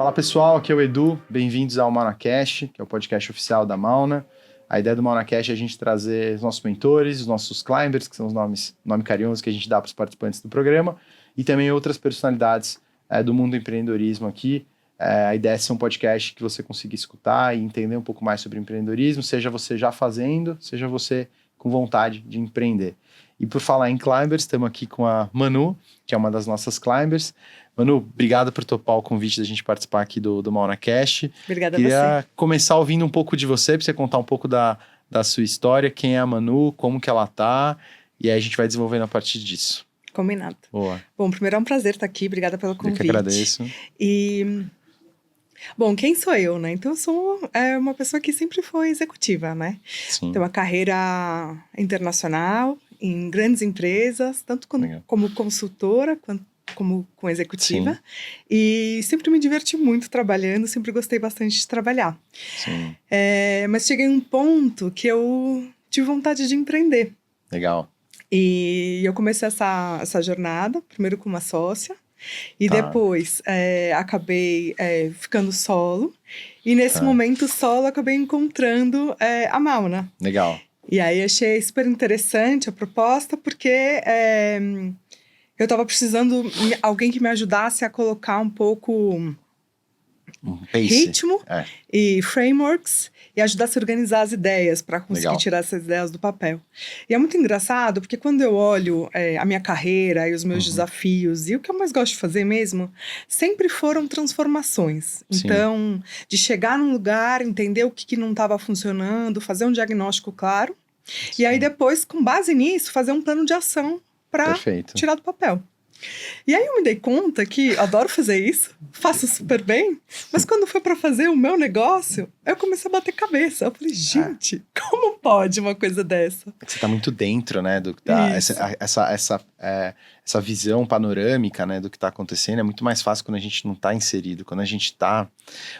Fala pessoal, aqui é o Edu, bem-vindos ao MaunaCast, que é o podcast oficial da Mauna. A ideia do MaunaCast é a gente trazer os nossos mentores, os nossos climbers, que são os nome carinhoso que a gente dá para os participantes do programa, e também outras personalidades do mundo do empreendedorismo aqui. A ideia é ser um podcast que você consiga escutar e entender um pouco mais sobre empreendedorismo, seja você já fazendo, seja você com vontade de empreender. E por falar em climbers, estamos aqui com a Manu, que é uma das nossas climbers. Manu, obrigado por topar o convite da gente participar aqui do MaunaCast. Obrigada a Queria você. começar ouvindo um pouco de você, para você contar um pouco da sua história, quem é a Manu, como que ela tá, e aí a gente vai desenvolvendo a partir disso. Combinado. Boa. Bom, primeiro é um prazer estar aqui, obrigada pelo convite. Eu que agradeço. Bom, quem sou eu, né? Então eu sou uma pessoa que sempre foi executiva, né? Sim. Tenho uma carreira internacional, em grandes empresas, tanto como consultora, quanto como executiva. Sim. E sempre me diverti muito trabalhando, sempre gostei bastante de trabalhar. Sim. Mas cheguei a um ponto que eu tive vontade de empreender. Legal. E eu comecei essa jornada, primeiro com uma sócia, e depois acabei ficando solo. E nesse momento solo, acabei encontrando a Mauna. Legal. E aí achei super interessante a proposta, porque eu estava precisando de alguém que me ajudasse a colocar um pouco ritmo e frameworks e ajudasse a organizar as ideias para conseguir tirar essas ideias do papel. E é muito engraçado, porque quando eu olho a minha carreira e os meus desafios, e o que eu mais gosto de fazer mesmo, sempre foram transformações. Sim. Então, de chegar num lugar, entender o que não estava funcionando, fazer um diagnóstico claro, Sim. e aí depois, com base nisso, fazer um plano de ação para tirar do papel. E aí eu me dei conta que adoro fazer isso, faço super bem, mas quando foi para fazer o meu negócio, eu comecei a bater cabeça. Eu falei, gente, como pode uma coisa dessa? Você tá muito dentro, né, do que essa visão panorâmica, né, do que tá acontecendo. É muito mais fácil quando a gente não tá inserido. Quando a gente tá...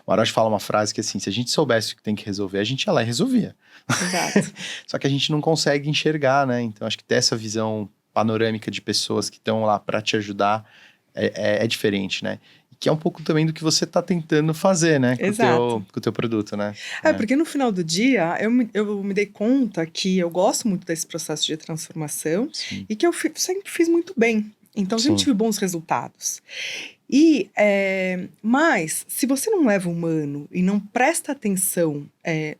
O Orochi fala uma frase que assim, se a gente soubesse o que tem que resolver, a gente ia lá e resolvia. Exato. Só que a gente não consegue enxergar, né? Então acho que ter essa visão panorâmica de pessoas que estão lá para te ajudar é diferente, né? E que é um pouco também do que você está tentando fazer, né? Com o teu produto, né? Porque no final do dia, eu me dei conta que eu gosto muito desse processo de transformação. Sim. E que eu sempre fiz muito bem. Então, sempre tive bons resultados. Mas, se você não leva o humano e não presta atenção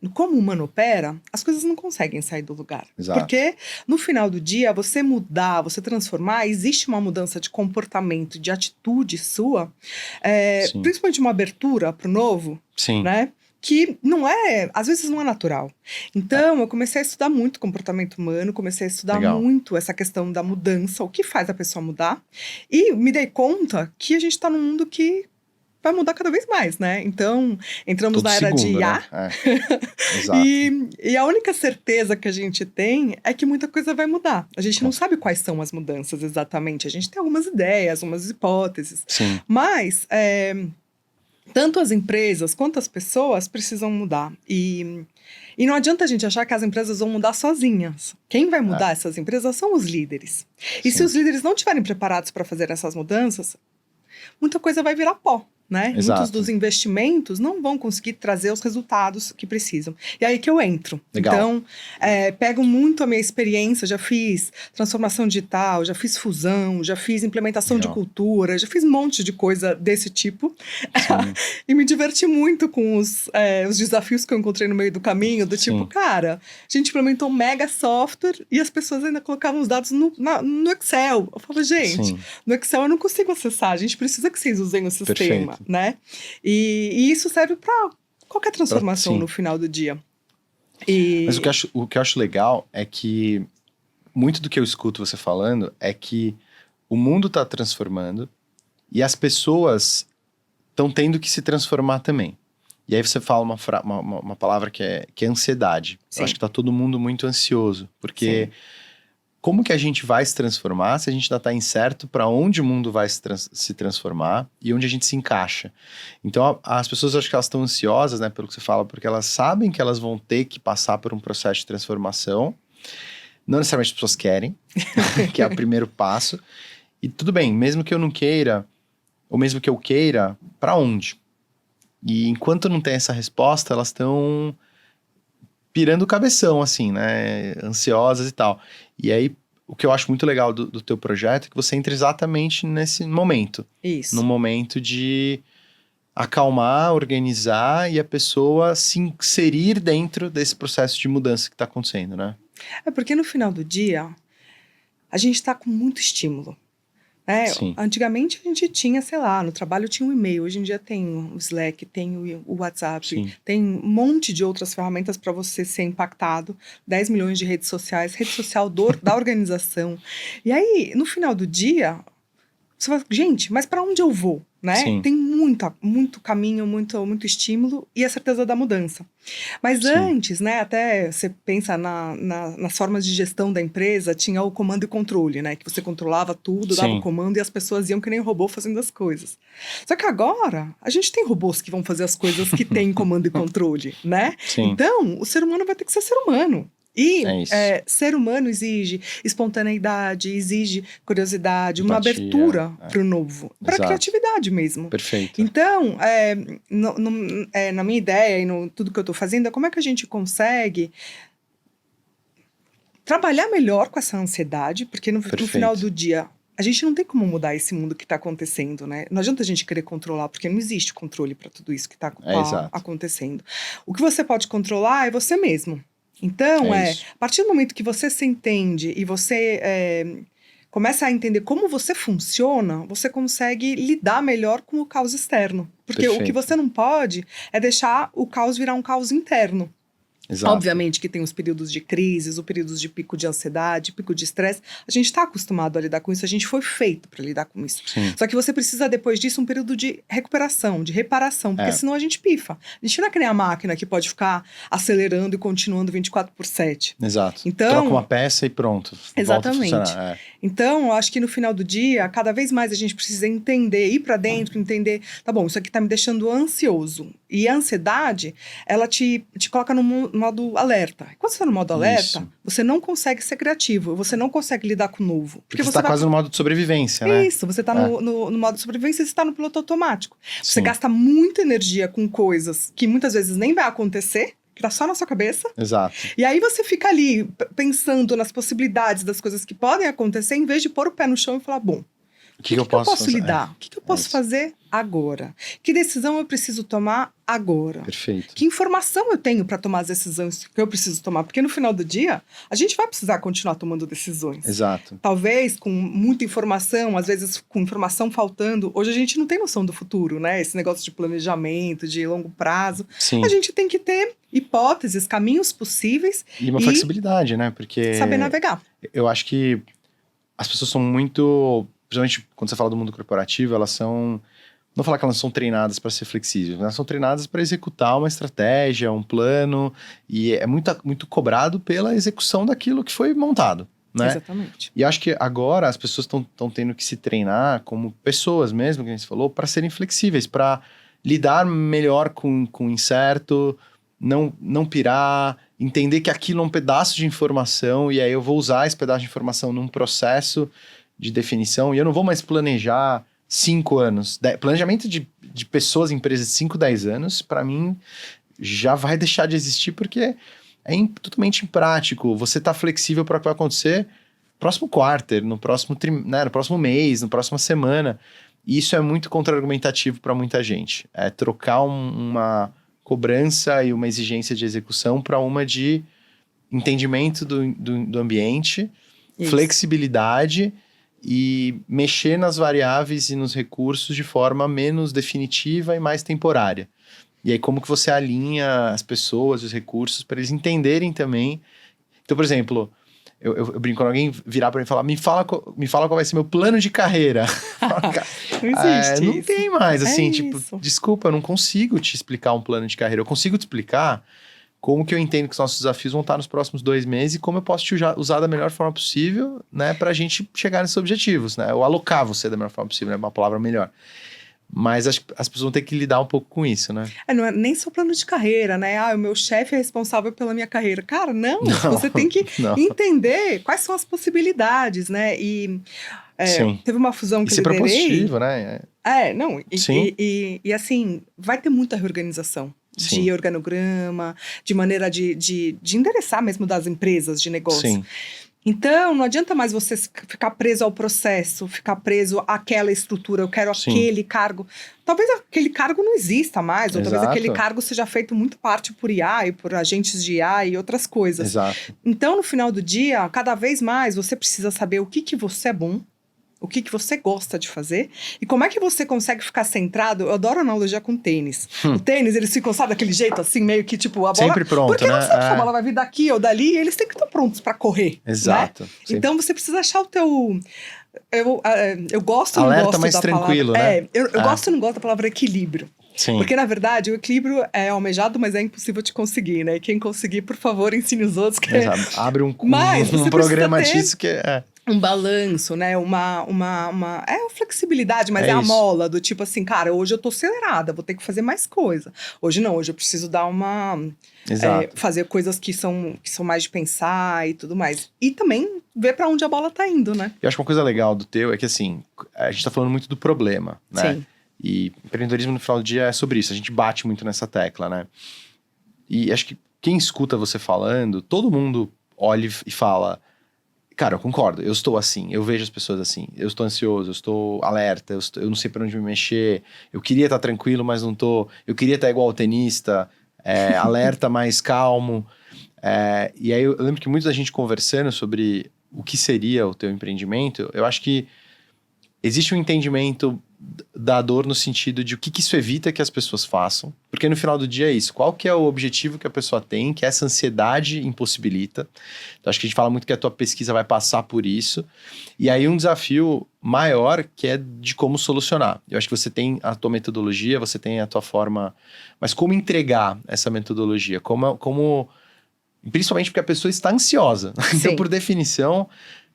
no como o humano opera, as coisas não conseguem sair do lugar. Exato. Porque, no final do dia, você mudar, você transformar, existe uma mudança de comportamento, de atitude sua, principalmente uma abertura para o novo, Sim. né? Que não às vezes não é natural. Então, eu comecei a estudar muito comportamento humano, comecei a estudar muito essa questão da mudança, o que faz a pessoa mudar, e me dei conta que a gente está num mundo que vai mudar cada vez mais, né? Então, entramos na era de IA, né? Exato. e a única certeza que a gente tem é que muita coisa vai mudar. A gente não sabe quais são as mudanças exatamente, a gente tem algumas ideias, algumas hipóteses. Sim. Mas... tanto as empresas quanto as pessoas precisam mudar. E não adianta a gente achar que as empresas vão mudar sozinhas. Quem vai mudar essas empresas são os líderes. E se os líderes não estiverem preparados para fazer essas mudanças, muita coisa vai virar pó, né? Exato. Muitos dos investimentos não vão conseguir trazer os resultados que precisam. E aí que eu entro. Legal. Então, pego muito a minha experiência, já fiz transformação digital, já fiz fusão, já fiz implementação de cultura, já fiz um monte de coisa desse tipo. E me diverti muito com os desafios que eu encontrei no meio do caminho, do tipo, cara, a gente implementou um mega software e as pessoas ainda colocavam os dados no Excel. Eu falo, gente, no Excel eu não consigo acessar, a gente precisa que vocês usem o sistema. Né? E isso serve para qualquer transformação no final do dia. Mas o que eu acho legal é que muito do que eu escuto você falando é que o mundo está transformando e as pessoas estão tendo que se transformar também. E aí você fala uma palavra que é ansiedade. Eu acho que está todo mundo muito ansioso, porque... Como que a gente vai se transformar se a gente ainda está incerto para onde o mundo vai se transformar e onde a gente se encaixa? Então, as pessoas, acho que elas estão ansiosas, né, pelo que você fala, porque elas sabem que elas vão ter que passar por um processo de transformação. Não necessariamente as pessoas querem, que é o primeiro passo. E tudo bem, mesmo que eu não queira, ou mesmo que eu queira, para onde? E enquanto não tem essa resposta, elas estão pirando o cabeção, assim, né? Ansiosas e tal. E aí, o que eu acho muito legal do teu projeto é que você entra exatamente nesse momento. Isso. No momento de acalmar, organizar e a pessoa se inserir dentro desse processo de mudança que está acontecendo, né? É porque no final do dia, a gente está com muito estímulo. Sim. Antigamente a gente tinha, sei lá, no trabalho tinha um e-mail, hoje em dia tem o Slack, tem o WhatsApp, Sim. tem um monte de outras ferramentas para você ser impactado, 10 milhões de redes sociais, rede social da organização. E aí, no final do dia, você fala, gente, mas para onde eu vou? Né? Sim. Tem muito caminho, muito estímulo e a certeza da mudança. Mas Sim. antes, né, até você pensa nas formas de gestão da empresa, tinha o comando e controle, né? Que você controlava tudo, dava o comando e as pessoas iam que nem robô fazendo as coisas. Só que agora, a gente tem robôs que vão fazer as coisas que têm comando e controle, né? Sim. Então, o ser humano vai ter que ser ser humano. E É ser humano exige espontaneidade, exige curiosidade, empatia, uma abertura para o novo, para criatividade mesmo. Perfeito. Então, na minha ideia e no tudo que eu estou fazendo, é como é que a gente consegue trabalhar melhor com essa ansiedade, porque no final do dia, a gente não tem como mudar esse mundo que está acontecendo, né? Não adianta a gente querer controlar, porque não existe controle para tudo isso que está acontecendo. O que você pode controlar é você mesmo. Então, a partir do momento que você se entende e você começa a entender como você funciona, você consegue lidar melhor com o caos externo. Porque o que você não pode é deixar o caos virar um caos interno. Exato. Obviamente que tem os períodos de crises, os períodos de pico de ansiedade, pico de estresse. A gente está acostumado a lidar com isso, a gente foi feito para lidar com isso. Sim. Só que você precisa, depois disso, um período de recuperação, de reparação, porque senão a gente pifa. A gente não é que nem a máquina que pode ficar acelerando e continuando 24/7. Exato. Então, troca uma peça e pronto. Exatamente. Volta a funcionar. Então, eu acho que no final do dia, cada vez mais a gente precisa entender, ir para dentro, entender, tá bom, isso aqui tá me deixando ansioso. E a ansiedade, ela te coloca no modo alerta. Quando você tá no modo alerta, você não consegue ser criativo, você não consegue lidar com o novo. Porque você tá quase no modo de sobrevivência, né? Isso, você tá no modo de sobrevivência, você tá no piloto automático. Você gasta muita energia com coisas que muitas vezes nem vai acontecer, que tá só na sua cabeça. Exato. E aí você fica ali pensando nas possibilidades das coisas que podem acontecer, em vez de pôr o pé no chão e falar, bom, o que eu posso lidar? O que eu posso fazer agora? Que decisão eu preciso tomar agora? Perfeito. Que informação eu tenho para tomar as decisões que eu preciso tomar? Porque no final do dia, a gente vai precisar continuar tomando decisões. Exato. Talvez com muita informação, às vezes com informação faltando. Hoje a gente não tem noção do futuro, né? Esse negócio de planejamento, de longo prazo. Sim. A gente tem que ter hipóteses, caminhos possíveis. E uma flexibilidade, né? Porque saber navegar. Eu acho que as pessoas são muito... Principalmente quando você fala do mundo corporativo, elas são... Não falar que elas são treinadas para ser flexíveis, elas são treinadas para executar uma estratégia, um plano, e é muito cobrado pela execução daquilo que foi montado, né? Exatamente. E acho que agora as pessoas estão tendo que se treinar como pessoas mesmo, que a gente falou, para serem flexíveis, para lidar melhor com o incerto, não pirar, entender que aquilo é um pedaço de informação, e aí eu vou usar esse pedaço de informação num processo de definição, e eu não vou mais planejar 5 anos. Planejamento de pessoas, empresas de 5, 10 anos, para mim, já vai deixar de existir, porque é totalmente imprático. Você tá flexível para o que vai acontecer no próximo quarter, no próximo no próximo mês, na próxima semana. E isso é muito contra-argumentativo para muita gente. É trocar uma cobrança e uma exigência de execução para uma de entendimento do ambiente, flexibilidade e mexer nas variáveis e nos recursos de forma menos definitiva e mais temporária. E aí como que você alinha as pessoas, os recursos, para eles entenderem também. Então, por exemplo, eu brinco quando alguém virar para mim e falar, me fala qual vai ser meu plano de carreira. Não existe não isso. tem mais, assim, Isso. desculpa, eu não consigo te explicar um plano de carreira. Eu consigo te explicar como que eu entendo que os nossos desafios vão estar nos próximos 2 meses e como eu posso te usar da melhor forma possível, né, pra gente chegar nesses objetivos, né, ou alocar você da melhor forma possível, né, uma palavra melhor. Mas acho que as pessoas vão ter que lidar um pouco com isso, né? Não é nem só plano de carreira, né? O meu chefe é responsável pela minha carreira. Cara, não. Você tem que entender quais são as possibilidades, né? E Teve uma fusão que eu liderei. Isso é propositivo, né? Não. E assim, vai ter muita reorganização. Sim. De organograma, de maneira de endereçar mesmo das empresas de negócio. Sim. Então, não adianta mais você ficar preso ao processo, ficar preso àquela estrutura, eu quero aquele cargo. Talvez aquele cargo não exista mais, ou talvez aquele cargo seja feito muito parte por IA e por agentes de IA e outras coisas. Exato. Então, no final do dia, cada vez mais você precisa saber o que você é bom, o que você gosta de fazer e como é que você consegue ficar centrado. Eu adoro analogia com tênis. O tênis, eles ficam, sabe, daquele jeito assim, meio que tipo, a bola... Sempre pronto, porque né? Porque não sabe se a bola vai vir daqui ou dali e eles têm que estar prontos para correr. Exato. Né? Então, você precisa achar o teu... Eu gosto ou não gosto mais da tranquilo, palavra... né? Eu gosto ou não gosto da palavra equilíbrio. Sim. Porque, na verdade, o equilíbrio é almejado, mas é impossível de conseguir, né? E quem conseguir, por favor, ensine os outros. Que abre um programa disso que é... Um balanço, né? Uma flexibilidade, mas é a mola do tipo assim, cara, hoje eu tô acelerada, vou ter que fazer mais coisa. Hoje não, hoje eu preciso dar uma... fazer coisas que são mais de pensar e tudo mais. E também ver pra onde a bola tá indo, né? Eu acho que uma coisa legal do teu é que, assim, a gente tá falando muito do problema, né? Sim. E empreendedorismo, no final do dia, é sobre isso. A gente bate muito nessa tecla, né? E acho que quem escuta você falando, todo mundo olha e fala... Cara, eu concordo, eu estou assim, eu vejo as pessoas assim, eu estou ansioso, eu estou alerta, eu não sei para onde me mexer, eu queria estar tranquilo, mas não tô, eu queria estar igual ao tenista, alerta, mais calmo. E aí eu lembro que muita gente conversando sobre o que seria o teu empreendimento, eu acho que existe um entendimento da dor no sentido de o que isso evita que as pessoas façam. Porque no final do dia é isso. Qual que é o objetivo que a pessoa tem, que essa ansiedade impossibilita. Então acho que a gente fala muito que a tua pesquisa vai passar por isso. E aí um desafio maior que é de como solucionar. Eu acho que você tem a tua metodologia, você tem a tua forma... Mas como entregar essa metodologia? Como principalmente porque a pessoa está ansiosa. Então, por definição...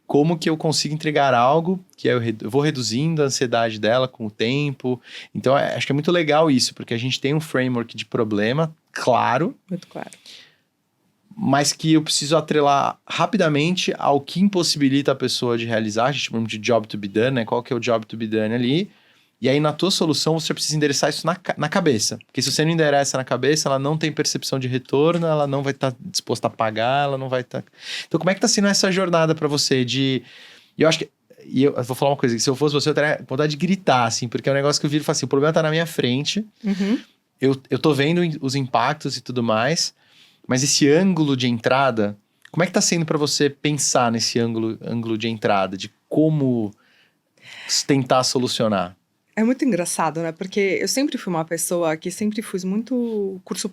Como que eu consigo entregar algo que eu vou reduzindo a ansiedade dela com o tempo. Então, acho que é muito legal isso, porque a gente tem um framework de problema claro. Muito claro. Mas que eu preciso atrelar rapidamente ao que impossibilita a pessoa de realizar. A gente chama de job to be done, né? Qual que é o job to be done ali. E aí, na tua solução, você precisa endereçar isso na cabeça. Porque se você não endereça na cabeça, ela não tem percepção de retorno, ela não vai estar disposta a pagar, ela não vai estar... Então, como é que tá sendo essa jornada para você de... E eu acho que... E eu vou falar uma coisa, que se eu fosse você, eu teria vontade de gritar, assim, porque é um negócio que eu viro e falo assim, o problema tá na minha frente, eu tô vendo os impactos e tudo mais, mas esse ângulo de entrada, como é que tá sendo para você pensar nesse ângulo de entrada, de como tentar solucionar? É muito engraçado, né? Porque eu sempre fui uma pessoa que sempre fiz muito curso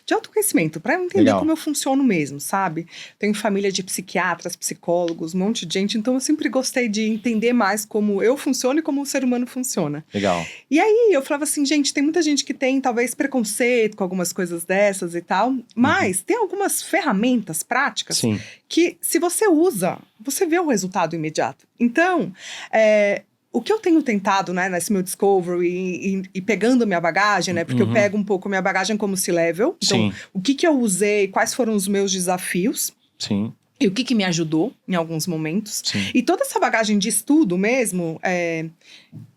de autoconhecimento, para eu entender como eu funciono mesmo, sabe? Tenho família de psiquiatras, psicólogos, um monte de gente, então eu sempre gostei de entender mais como eu funciono e como o ser humano funciona. Legal. E aí eu falava assim, gente, tem muita gente que tem talvez preconceito com algumas coisas dessas e tal, mas tem algumas ferramentas práticas que se você usa, você vê o resultado imediato. Então, o que eu tenho tentado, né, nesse meu discovery e pegando minha bagagem, né, porque eu pego um pouco minha bagagem como C-Level. Então, o que eu usei, quais foram os meus desafios. Sim. E o que me ajudou em alguns momentos. E toda essa bagagem de estudo mesmo,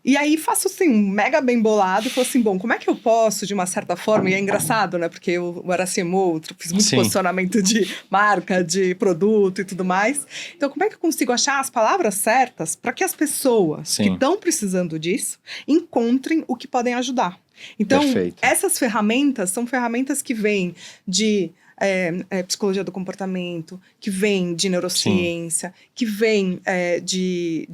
e aí faço assim, um mega bem bolado, e falo assim, bom, como é que eu posso, de uma certa forma, e é engraçado, né, porque eu era CMO, fiz muito posicionamento de marca, de produto e tudo mais. Então, como é que eu consigo achar as palavras certas para que as pessoas que estão precisando disso encontrem o que podem ajudar? Então, essas ferramentas são ferramentas que vêm de... psicologia do comportamento, que vem de neurociência, que vem de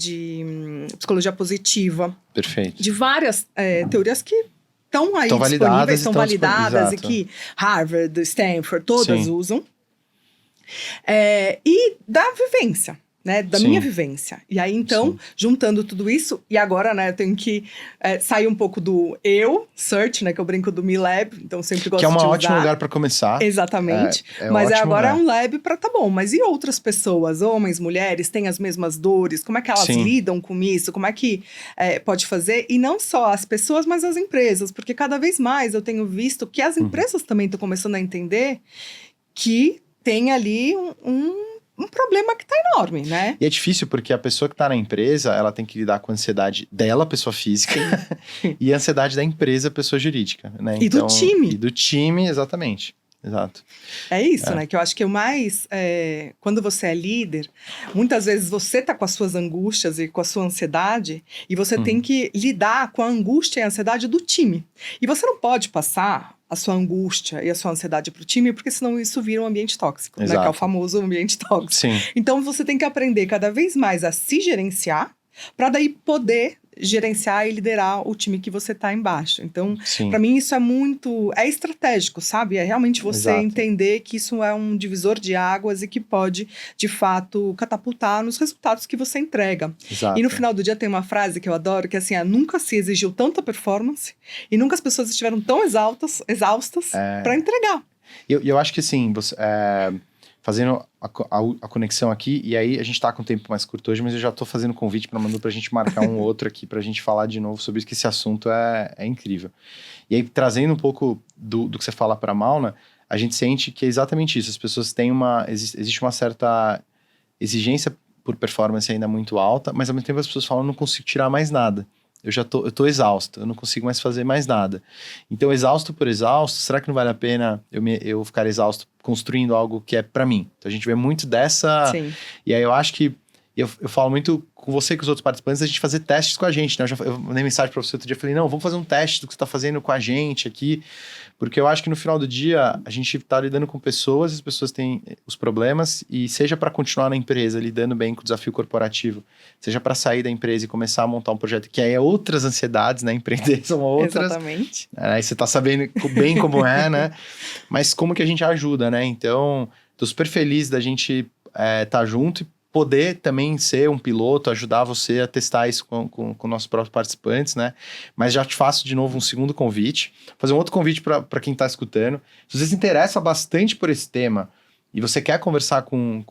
psicologia positiva. Perfeito. De várias teorias que estão aí disponíveis, estão validadas e que Harvard, Stanford, todas usam. E da vivência. Né, da minha vivência. E aí, então, juntando tudo isso, e agora, né, eu tenho que sair um pouco do search, né, que eu brinco do Me Lab, então sempre gosto de usar. Que é um ótimo lugar para começar. Exatamente. Mas ótimo, agora é um lab para, tá bom, mas e outras pessoas, homens, mulheres, têm as mesmas dores? Como é que elas lidam com isso? Como é que pode fazer? E não só as pessoas, mas as empresas, porque cada vez mais eu tenho visto que as empresas também estão começando a entender que tem ali um problema que tá enorme, né? E é difícil porque a pessoa que tá na empresa, ela tem que lidar com a ansiedade dela, pessoa física, e a ansiedade da empresa, pessoa jurídica, né? E do time. E do time, exatamente. Exato. É isso, né? Que eu acho que o mais... quando você é líder, muitas vezes você tá com as suas angústias e com a sua ansiedade, e você tem que lidar com a angústia e a ansiedade do time. E você não pode passar a sua angústia e a sua ansiedade para o time, porque senão isso vira um ambiente tóxico, né? Que é o famoso ambiente tóxico. Sim. Então você tem que aprender cada vez mais a se gerenciar, para daí poder gerenciar e liderar o time que você tá embaixo. Então, para mim isso é estratégico, sabe? É realmente você entender que isso é um divisor de águas e que pode, de fato, catapultar nos resultados que você entrega. Exato. E no final do dia tem uma frase que eu adoro, que é assim, nunca se exigiu tanta performance e nunca as pessoas estiveram tão exaustas para entregar. Eu acho que assim, você... fazendo a conexão aqui, e aí a gente tá com um tempo mais curto hoje, mas eu já tô fazendo convite pra Manu pra gente marcar um outro aqui, pra gente falar de novo sobre isso, que esse assunto é incrível. E aí, trazendo um pouco do que você fala pra Mauna, a gente sente que é exatamente isso, as pessoas têm existe uma certa exigência por performance ainda muito alta, mas ao mesmo tempo as pessoas falam, não consigo tirar mais nada. Eu tô exausto, eu não consigo mais fazer mais nada. Então, exausto por exausto, será que não vale a pena eu ficar exausto construindo algo que é pra mim? Então, a gente vê muito dessa... Sim. E aí, eu acho que... Eu falo muito com você e com os outros participantes, a gente fazer testes com a gente, né? Eu mandei mensagem pra você outro dia, falei, não, vamos fazer um teste do que você tá fazendo com a gente aqui, porque eu acho que no final do dia, a gente tá lidando com pessoas, as pessoas têm os problemas, e seja para continuar na empresa, lidando bem com o desafio corporativo, seja para sair da empresa e começar a montar um projeto, que aí é outras ansiedades, né? Empreender são outras. Exatamente. Aí você tá sabendo bem como é, né? Mas como que a gente ajuda, né? Então, tô super feliz da gente tá junto e poder também ser um piloto, ajudar você a testar isso com nossos próprios participantes, né? Mas já te faço de novo um segundo convite, fazer um outro convite para quem está escutando. Se você se interessa bastante por esse tema e você quer conversar com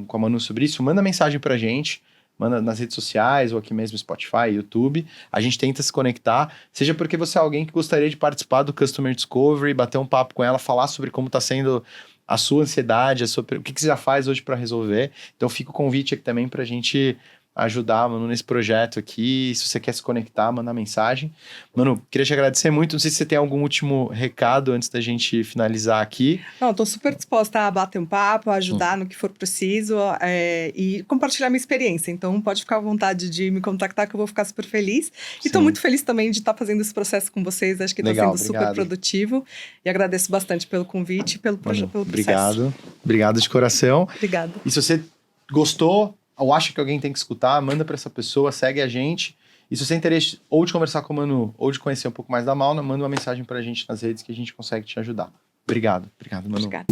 a Manu sobre isso, manda mensagem para a gente, manda nas redes sociais ou aqui mesmo Spotify, YouTube. A gente tenta se conectar, seja porque você é alguém que gostaria de participar do Customer Discovery, bater um papo com ela, falar sobre como está sendo a sua ansiedade, o que você já faz hoje para resolver. Então fica o convite aqui também para a gente ajudar, Manu, nesse projeto aqui. Se você quer se conectar, mandar mensagem. Manu, queria te agradecer muito. Não sei se você tem algum último recado antes da gente finalizar aqui. Não, estou super disposta a bater um papo, a ajudar no que for preciso e compartilhar minha experiência. Então, pode ficar à vontade de me contactar, que eu vou ficar super feliz. E estou muito feliz também de estar fazendo esse processo com vocês. Acho que está sendo super produtivo. E agradeço bastante pelo convite e pelo processo. Obrigado de coração. Obrigada. E se você gostou ou acha que alguém tem que escutar, manda para essa pessoa, segue a gente. E se você tem interesse ou de conversar com o Manu, ou de conhecer um pouco mais da Mauna, manda uma mensagem pra gente nas redes que a gente consegue te ajudar. Obrigado, Manu. Obrigada.